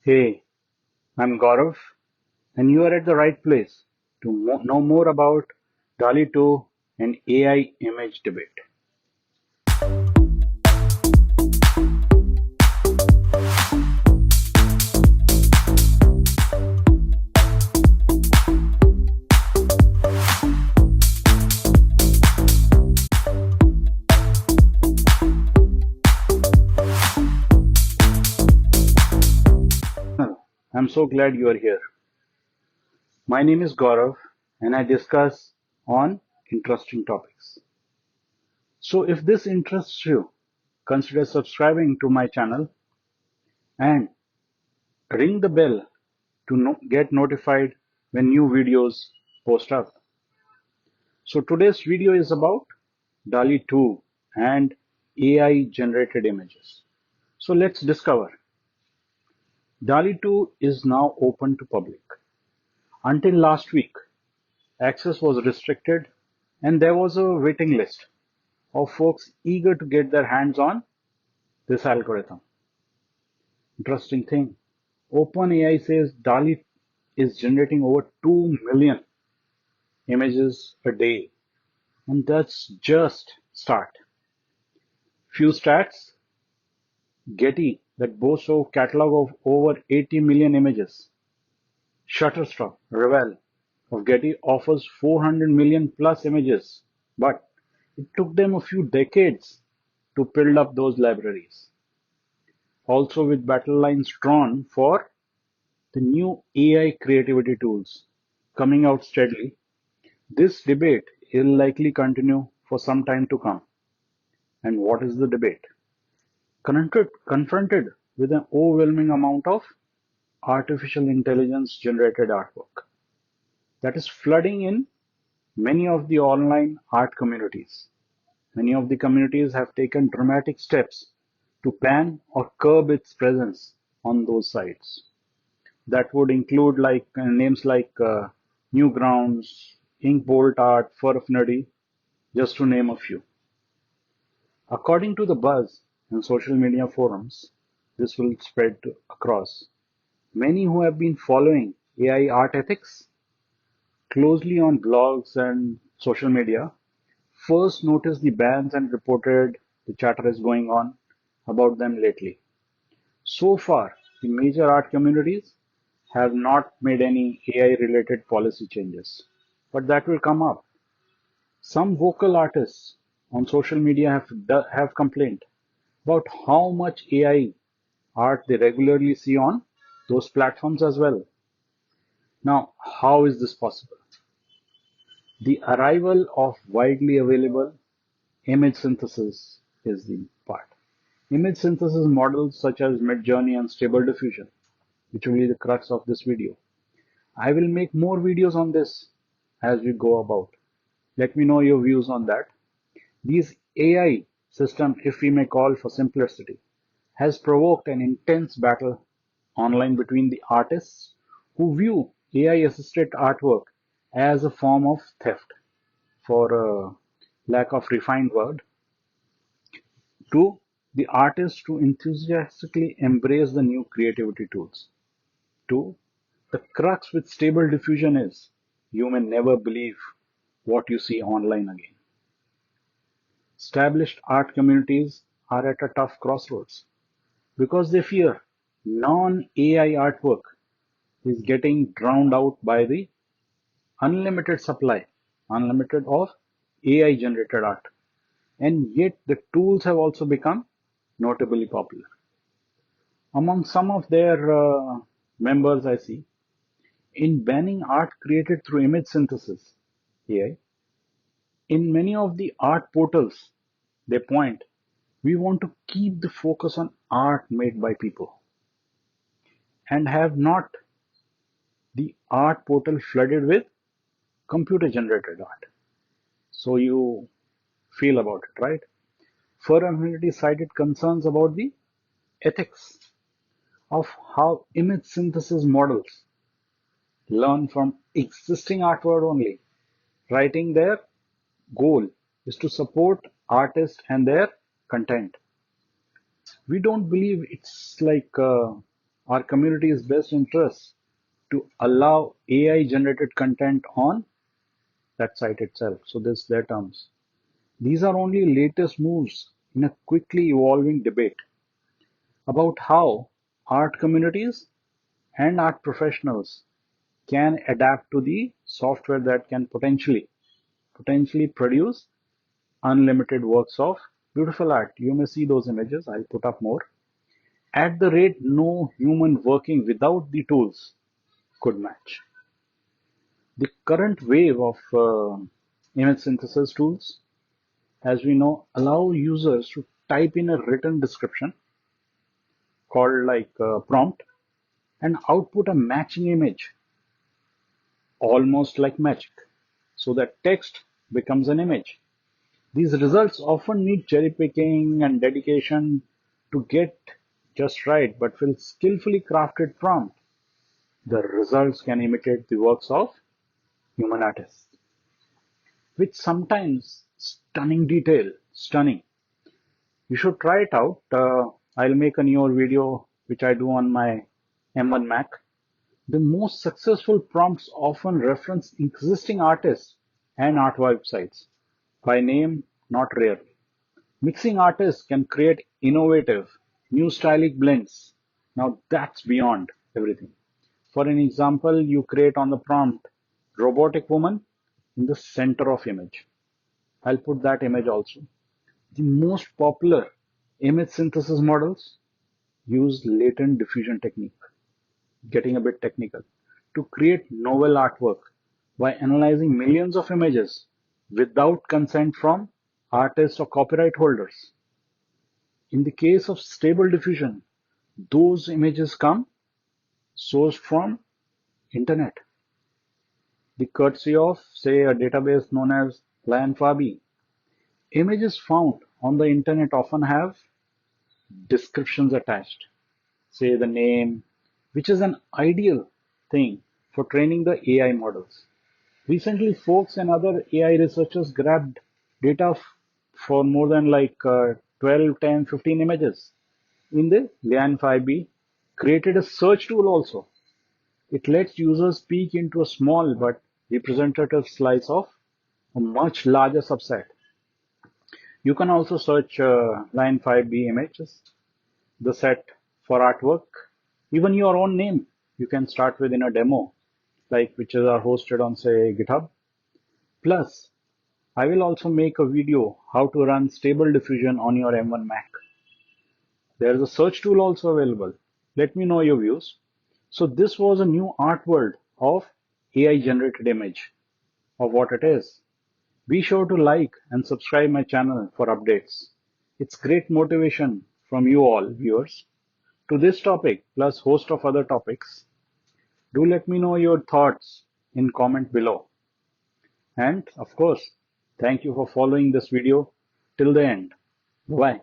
Hey, I'm Gaurav, and you are at the right place to know more about DALL-E 2 and AI image debate. I'm so glad you are here. My name is Gaurav, and I discuss on interesting topics. So if this interests you, consider subscribing to my channel and ring the bell to get notified when new videos post up. So today's video is about DALL-E 2 and AI generated images. So let's discover. DALL-E 2 is now open to public. Until last week, access was restricted and there was a waiting list of folks eager to get their hands on this algorithm. Interesting thing. OpenAI says DALL-E is generating over 2 million images a day, and that's just start. Few stats. Getty, that boasts a catalog of over 80 million images. Shutterstock, Revel of Getty offers 400 million plus images, but it took them a few decades to build up those libraries. Also with battle lines drawn for the new AI creativity tools coming out steadily, this debate will likely continue for some time to come. And what is the debate? Confronted with an overwhelming amount of artificial intelligence generated artwork that is flooding in many of the online art communities. Many of the communities have taken dramatic steps to ban or curb its presence on those sites. That would include names like Newgrounds, Inkbolt Art, Furfinity, just to name a few. According to the buzz in social media forums, this will spread across. Many who have been following AI art ethics closely on blogs and social media first noticed the bans and reported the chatter is going on about them lately. So far, the major art communities have not made any AI related policy changes, but that will come up. Some vocal artists on social media have complained about how much AI art they regularly see on those platforms as well. Now, how is this possible? The arrival of widely available image synthesis is the part. Image synthesis models such as Midjourney and Stable Diffusion, which will be the crux of this video. I will make more videos on this as we go about. Let me know your views on that. These AI system, if we may call for simplicity, has provoked an intense battle online between the artists who view AI-assisted artwork as a form of theft, for a lack of refined word, to the artists who enthusiastically embrace the new creativity tools. To the crux with Stable Diffusion is you may never believe what you see online again. Established art communities are at a tough crossroads because they fear non-AI artwork is getting drowned out by the unlimited supply, unlimited of AI generated art. And yet the tools have also become notably popular. Among some of their members, I see, in banning art created through image synthesis AI, in many of the art portals, they point, we want to keep the focus on art made by people and have not the art portal flooded with computer generated art. So you feel about it, right? Further, cited concerns about the ethics of how image synthesis models learn from existing artwork only, writing their goal is to support artists and their content. We don't believe it's like our community's best interests to allow AI generated content on that site itself. So this is their terms. These are only latest moves in a quickly evolving debate about how art communities and art professionals can adapt to the software that can potentially produce unlimited works of beautiful art. You may see those images, I'll put up more, at the rate no human working without the tools could match. The current wave of image synthesis tools, as we know, allow users to type in a written description called like prompt and output a matching image, almost like magic. So that text becomes an image. These results often need cherry picking and dedication to get just right, but with skillfully crafted prompt, the results can imitate the works of human artists, with sometimes stunning detail. Stunning. You should try it out. I'll make a newer video which I do on my M1 Mac. The most successful prompts often reference existing artists and art websites by name, not rarely. Mixing artists can create innovative, new stylistic blends. Now that's beyond everything. For an example, you create on the prompt robotic woman in the center of image. I'll put that image also. The most popular image synthesis models use latent diffusion technique, getting a bit technical, to create novel artwork by analyzing millions of images without consent from artists or copyright holders. In the case of Stable Diffusion, those images come sourced from internet, the courtesy of, say, a database known as Lion5B. Images found on the internet often have descriptions attached, say the name, which is an ideal thing for training the AI models. Recently, folks and other AI researchers grabbed data for more than like 12, 10, 15 images in the Lian5B, created a search tool also. It lets users peek into a small but representative slice of a much larger subset. You can also search Line5B images, the set for artwork, even your own name. You can start with in a demo, like which are hosted on say GitHub. Plus, I will also make a video how to run Stable Diffusion on your M1 Mac. There is a search tool also available. Let me know your views. So this was a new art world of AI generated image of what it is. Be sure to like and subscribe my channel for updates. It's great motivation from you all viewers to this topic plus host of other topics. Do let me know your thoughts in comment below. And of course, thank you for following this video till the end. Bye.